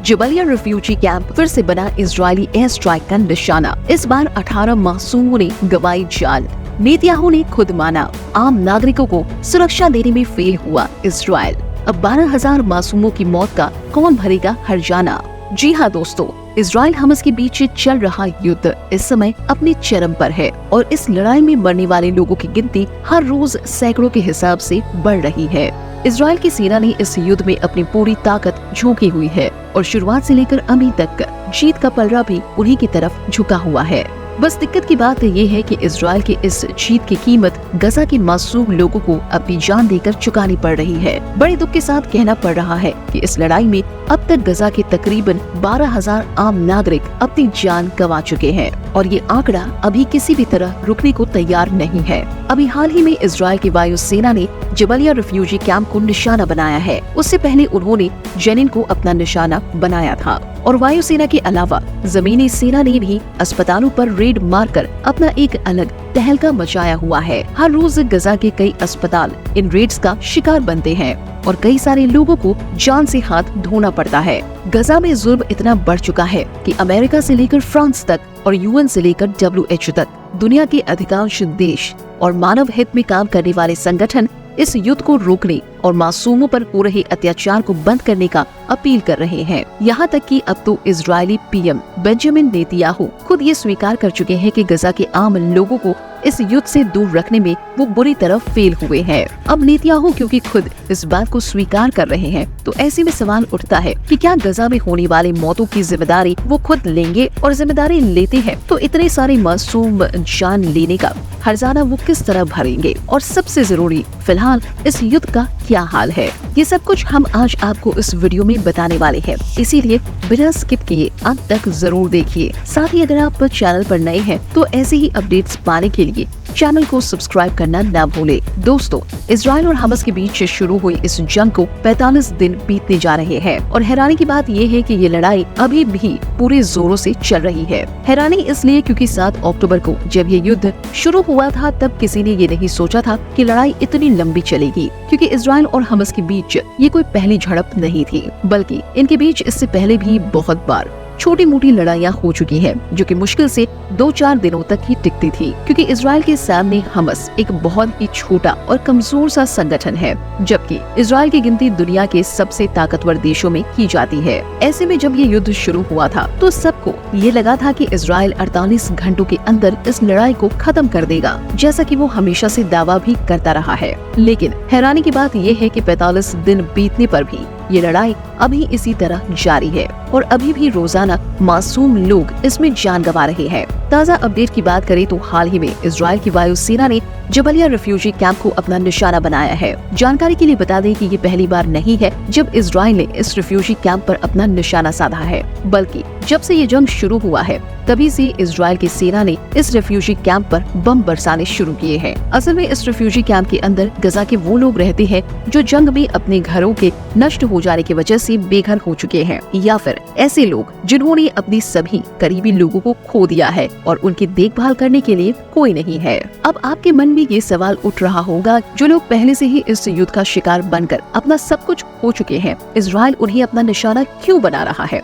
Jabalia refugee camp फिर से बना इजरायली एयर स्ट्राइक का निशाना। इस बार 18 मासूमों ने गंवाई जान। नेतन्याहू ने खुद माना, आम नागरिकों को सुरक्षा देने में फेल हुआ इजराइल। अब 12,000 मासूमों की मौत का कौन भरेगा हर्जाना। जी हाँ दोस्तों, इजराइल हमास के बीच चल रहा युद्ध इस समय अपने चरम पर है और इस लड़ाई में मरने वाले लोगों की गिनती हर रोज सैकड़ों के हिसाब से बढ़ रही है। इजराइल की सेना ने इस युद्ध में अपनी पूरी ताकत झोंकी हुई है और शुरुआत से लेकर अभी तक जीत का पलड़ा भी उन्हीं की तरफ झुका हुआ है। बस दिक्कत की बात ये है कि इजराइल की इस जीत की कीमत गजा के मासूम लोगों को अपनी जान देकर चुकानी पड़ रही है। बड़े दुख के साथ कहना पड़ रहा है कि इस लड़ाई में अब तक गजा के तकरीबन 12,000 आम नागरिक अपनी जान गंवा चुके हैं और ये आंकड़ा अभी किसी भी तरह रुकने को तैयार नहीं है। अभी हाल ही में इजराइल की वायु सेना ने जबलिया रिफ्यूजी कैंप को निशाना बनाया है। उससे पहले उन्होंने जेनिन को अपना निशाना बनाया था और वायुसेना के अलावा जमीनी सेना ने भी अस्पतालों पर रेड मारकर अपना एक अलग तहलका मचाया हुआ है। हर रोज गजा के कई अस्पताल इन रेड्स का शिकार बनते हैं और कई सारे लोगों को जान से हाथ धोना पड़ता है। गजा में जुल्म इतना बढ़ चुका है कि अमेरिका से लेकर फ्रांस तक और यूएन से लेकर WHO तक दुनिया के अधिकांश देश और मानव हित में काम करने वाले संगठन इस युद्ध को रोकने और मासूमों पर हो रहे अत्याचार को बंद करने का अपील कर रहे हैं। यहाँ तक कि अब तो इजरायली पीएम बेंजामिन नेतन्याहू खुद ये स्वीकार कर चुके हैं कि गजा के आम लोगों को इस युद्ध से दूर रखने में वो बुरी तरह फेल हुए हैं। अब नेतन्याहू क्योंकि खुद इस बात को स्वीकार कर रहे हैं, तो ऐसे में सवाल उठता है कि क्या गजा में होने वाले मौतों की जिम्मेदारी वो खुद लेंगे, और जिम्मेदारी लेते हैं तो इतने सारे मासूम जान लेने का हर्जाना वो किस तरह भरेंगे, और सबसे जरूरी फिलहाल इस युद्ध का क्या हाल है, ये सब कुछ हम आज आपको इस वीडियो में बताने वाले हैं। इसीलिए बिना स्किप किए अंत तक जरूर देखिए। साथ ही अगर आप चैनल पर नए हैं तो ऐसे ही अपडेट्स पाने के लिए चैनल को सब्सक्राइब करना ना भूले। दोस्तों, इजराइल और हमास के बीच शुरू हुई इस जंग को 45 दिन बीतने जा रहे हैं और हैरानी की बात ये है कि ये लड़ाई अभी भी पूरे जोरों से चल रही है। हैरानी इसलिए क्योंकि 7 अक्टूबर को जब ये युद्ध शुरू हुआ था तब किसी ने ये नहीं सोचा था कि लड़ाई इतनी लंबी चलेगी, क्योंकि इजराइल और हमास के बीच ये कोई पहली झड़प नहीं थी, बल्कि इनके बीच इससे पहले भी बहुत बार छोटी मोटी लड़ाइयाँ हो चुकी हैं, जो कि मुश्किल से 2-4 दिनों तक ही टिकती थी, क्योंकि इजराइल के सामने हमास एक बहुत ही छोटा और कमजोर सा संगठन है, जबकि इजराइल की गिनती दुनिया के सबसे ताकतवर देशों में की जाती है। ऐसे में जब ये युद्ध शुरू हुआ था तो सबको ये लगा था कि इजराइल 48 घंटों के अंदर इस लड़ाई को खत्म कर देगा, जैसा कि वो हमेशा से दावा भी करता रहा है। लेकिन हैरानी की बात ये है कि 45 दिन बीतने पर भी ये लड़ाई अभी इसी तरह जारी है और अभी भी रोजाना मासूम लोग इसमें जान गंवा रहे हैं। ताज़ा अपडेट की बात करें तो हाल ही में इजराइल की वायु सेना ने जबलिया रिफ्यूजी कैंप को अपना निशाना बनाया है। जानकारी के लिए बता दें कि ये पहली बार नहीं है जब इजराइल ने इस रिफ्यूजी कैंप पर अपना निशाना साधा है, बल्कि जब से ये जंग शुरू हुआ है तभी से इजराइल की सेना ने इस रिफ्यूजी कैंप पर बम बरसाने शुरू किए हैं। असल में इस रिफ्यूजी कैंप के अंदर गजा के वो लोग रहते हैं जो जंग में अपने घरों के नष्ट हो जाने की वजह से बेघर हो चुके हैं, या फिर ऐसे लोग जिन्होंने अपनी सभी करीबी लोगों को खो दिया है और उनकी देखभाल करने के लिए कोई नहीं है। अब आपके मन में ये सवाल उठ रहा होगा, जो लोग पहले से ही इस युद्ध का शिकार बनकर अपना सब कुछ खो चुके हैं, इजराइल उन्हें अपना निशाना क्यों बना रहा है?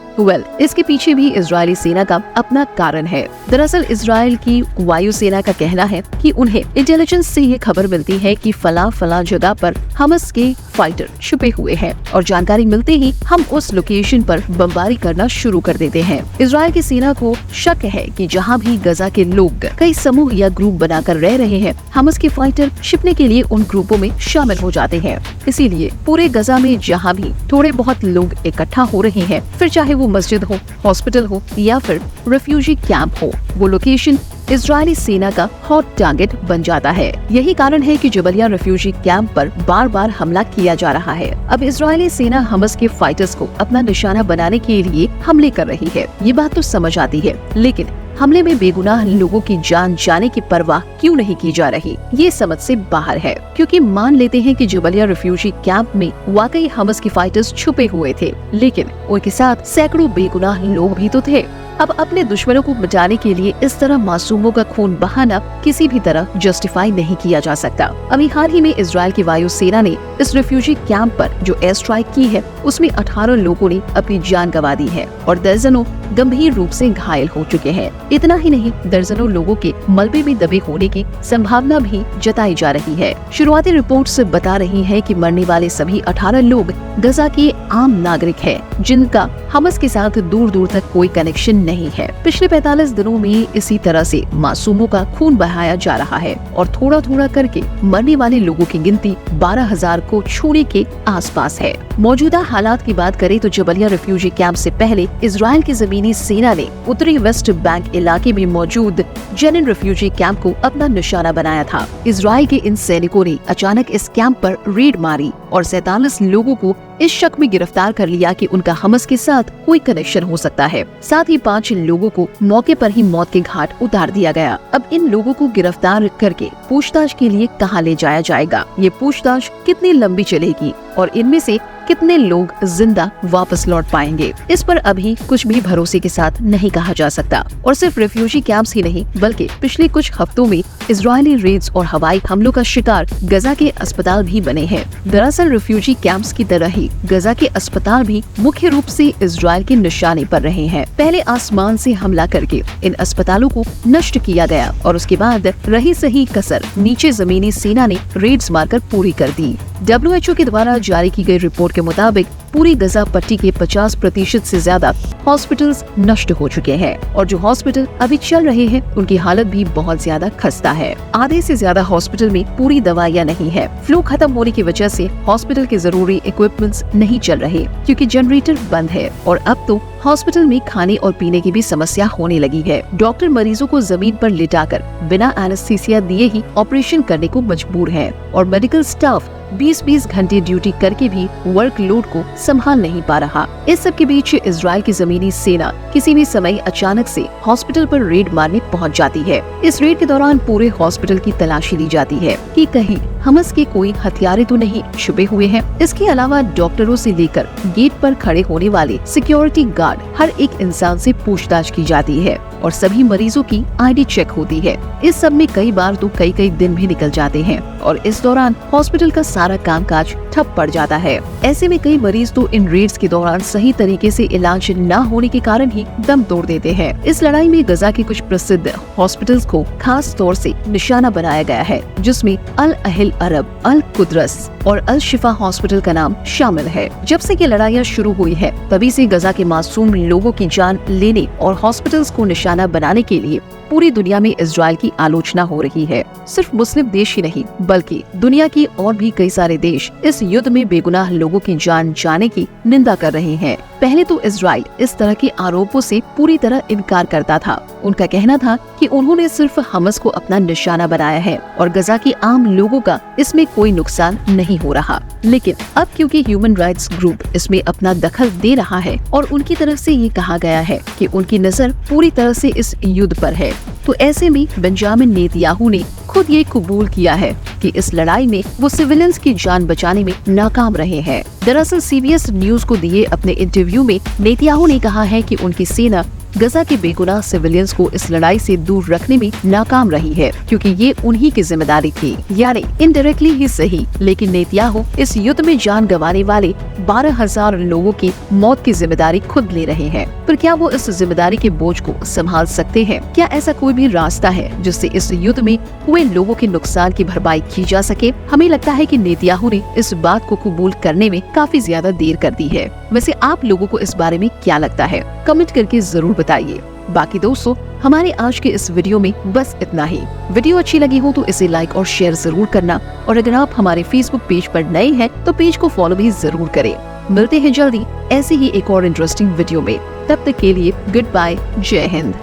इसके पीछे भी इजरायली सेना का अपना कारण है। दरअसल इजराइल की वायु सेना का कहना है कि उन्हें इंटेलिजेंस से ये खबर मिलती है कि फला जगह पर हमास के फाइटर छुपे हुए हैं और जानकारी मिलते ही हम उस लोकेशन पर बमबारी करना शुरू कर देते हैं। इजराइल की सेना को शक है कि जहां भी गजा के लोग कई समूह या ग्रुप बनाकर रह रहे हैं, हमास के फाइटर छिपने के लिए उन ग्रुपों में शामिल हो जाते हैं। इसीलिए पूरे गजा में जहां भी थोड़े बहुत लोग इकट्ठा हो रहे हैं, फिर चाहे वो मस्जिद हो, हॉस्पिटल हो या फिर रेफ्यूजी कैंप हो, वो लोकेशन इजरायली सेना का हॉट टारगेट बन जाता है। यही कारण है कि जबलिया रिफ्यूजी कैंप पर बार बार हमला किया जा रहा है। अब इजरायली सेना हमास के फाइटर्स को अपना निशाना बनाने के लिए हमले कर रही है, ये बात तो समझ आती है, लेकिन हमले में बेगुनाह लोगों की जान जाने की परवाह क्यों नहीं की जा रही, ये समझ से बाहर है। क्योंकि मान लेते हैं कि जबलिया रिफ्यूजी कैंप में वाकई हमास के फाइटर्स छुपे हुए थे, लेकिन उनके साथ सैकड़ों बेगुनाह लोग भी तो थे। अब अपने दुश्मनों को मिटाने के लिए इस तरह मासूमों का खून बहाना किसी भी तरह जस्टिफाई नहीं किया जा सकता। अभी हाल ही में इजराइल की वायुसेना ने इस रिफ्यूजी कैंप पर जो एयर स्ट्राइक की है उसमें 18 लोगों ने अपनी जान गंवा दी है और दर्जनों गंभीर रूप से घायल हो चुके हैं। इतना ही नहीं, दर्जनों लोगों के मलबे में दबे होने की संभावना भी जताई जा रही है। शुरुआती रिपोर्ट्स बता रही है कि मरने वाले सभी 18 लोग गजा के आम नागरिक हैं, जिनका हमास के साथ दूर दूर तक कोई कनेक्शन नहीं है। पिछले 45 दिनों में इसी तरह से मासूमों का खून बहाया जा रहा है और थोड़ा थोड़ा करके मरने वाले लोगों की गिनती 12,000 को छूने के आसपास है। मौजूदा हालात की बात करें तो जबलिया रिफ्यूजी कैंप से पहले इजराइल की जमीनी सेना ने उत्तरी वेस्ट बैंक इलाके में मौजूद जेनिन रिफ्यूजी कैंप को अपना निशाना बनाया था। इजराइल के इन सैनिकों ने अचानक इस कैंप पर रेड मारी और 47 लोगों को इस शक में गिरफ्तार कर लिया कि उनका हमास के साथ कोई कनेक्शन हो सकता है। साथ ही 5 लोगों को मौके पर ही मौत के घाट उतार दिया गया। अब इन लोगों को गिरफ्तार करके पूछताछ के लिए कहां ले जाया जाएगा, ये पूछताछ कितनी लंबी चलेगी और इनमें से कितने लोग जिंदा वापस लौट पाएंगे, इस पर अभी कुछ भी भरोसे के साथ नहीं कहा जा सकता। और सिर्फ रिफ्यूजी कैंप्स ही नहीं बल्कि पिछले कुछ हफ्तों में इजरायली रेड्स और हवाई हमलों का शिकार गजा के अस्पताल भी बने हैं। दरअसल रिफ्यूजी कैंप्स की तरह ही गजा के अस्पताल भी मुख्य रूप से इजराइल के निशाने पर रहे हैं। पहले आसमान से हमला करके इन अस्पतालों को नष्ट किया गया और उसके बाद रही सही कसर नीचे जमीनी सेना ने रेड्स मारकर पूरी कर दी। WHO के द्वारा जारी की गई रिपोर्ट के मुताबिक पूरी गजा पट्टी के 50% से ज्यादा हॉस्पिटल्स नष्ट हो चुके हैं और जो हॉस्पिटल अभी चल रहे हैं उनकी हालत भी बहुत ज्यादा खस्ता है। आधे से ज्यादा हॉस्पिटल में पूरी दवाइयां नहीं है। फ्लू खत्म होने की वजह से हॉस्पिटल के जरूरी इक्विपमेंट्स नहीं चल रहे क्योंकि जनरेटर बंद है और अब तो हॉस्पिटल में खाने और पीने की भी समस्या होने लगी है। डॉक्टर मरीजों को जमीन पर लिटाकर बिना एनेस्थीसिया दिए ही ऑपरेशन करने को मजबूर है और मेडिकल स्टाफ 20-20 घंटे ड्यूटी करके भी वर्कलोड को संभाल नहीं पा रहा। इस सब के बीच इजराइल की जमीनी सेना किसी भी समय अचानक से हॉस्पिटल पर रेड मारने पहुंच जाती है। इस रेड के दौरान पूरे हॉस्पिटल की तलाशी ली जाती है कि कहीं हमास के कोई हथियारे तो नहीं छुपे हुए हैं। इसके अलावा डॉक्टरों से लेकर गेट पर खड़े होने वाले सिक्योरिटी गार्ड हर एक इंसान से पूछताछ की जाती है और सभी मरीजों की ID चेक होती है। इस सब में कई बार तो कई दिन भी निकल जाते हैं और इस दौरान हॉस्पिटल का सारा कामकाज ठप पड़ जाता है। ऐसे में कई मरीज तो इन रेड्स के दौरान सही तरीके से इलाज न होने के कारण ही दम तोड़ देते हैं। इस लड़ाई में गजा के कुछ प्रसिद्ध हॉस्पिटल्स को खास तौर से निशाना बनाया गया है, जिसमें अल अहिल अरब, अल कुद्रस और अल शिफा हॉस्पिटल का नाम शामिल है। जब से ये लड़ाइयाँ शुरू हुई है तभी से गजा के मासूम लोगों की जान लेने और हॉस्पिटल्स को निशाना बनाने के लिए पूरी दुनिया में इजराइल की आलोचना हो रही है। सिर्फ मुस्लिम देश ही नहीं बल्कि दुनिया की और भी कई सारे देश इस युद्ध में बेगुनाह लोगों की जान जाने की निंदा कर रहे हैं। पहले तो इजराइल इस तरह के आरोपों से पूरी तरह इनकार करता था। उनका कहना था कि उन्होंने सिर्फ हमास को अपना निशाना बनाया है और गजा के आम लोगों का इसमें कोई नुकसान नहीं हो रहा। लेकिन अब क्योंकि ह्यूमन राइट्स ग्रुप इसमें अपना दखल दे रहा है और उनकी तरफ से ये कहा गया है कि उनकी नजर पूरी तरह से इस युद्ध पर है, तो ऐसे में बेंजामिन नेतन्याहू ने खुद ये कबूल किया है कि इस लड़ाई में वो सिविलियंस की जान बचाने में नाकाम रहे हैं। दरअसल CBS न्यूज को दिए अपने इंटरव्यू में नेतन्याहू ने कहा है कि उनकी सेना गजा के बेगुनाह सिविलियंस को इस लड़ाई से दूर रखने में नाकाम रही है क्योंकि ये उन्हीं की जिम्मेदारी थी, यानी इनडायरेक्टली ही सही, लेकिन नेतन्याहू इस युद्ध में जान गंवाने वाले 12,000 लोगों की मौत की जिम्मेदारी खुद ले रहे हैं। पर क्या वो इस जिम्मेदारी के बोझ को संभाल सकते हैं? क्या ऐसा कोई भी रास्ता है जिससे इस युद्ध में हुए लोगों के नुकसान की भरपाई की जा सके? हमें लगता है कि नेतन्याहू ने इस बात को कबूल करने में काफी ज्यादा देर कर दी है। वैसे आप लोगों को इस बारे में क्या लगता है? कमेंट करके जरूर बताइए। बाकी दोस्तों, हमारे आज के इस वीडियो में बस इतना ही। वीडियो अच्छी लगी हो तो इसे लाइक और शेयर जरूर करना और अगर आप हमारे फेसबुक पेज पर नए हैं तो पेज को फॉलो भी जरूर करें। मिलते हैं जल्दी ऐसे ही एक और इंटरेस्टिंग वीडियो में। तब तक के लिए गुड बाय, जय हिंद।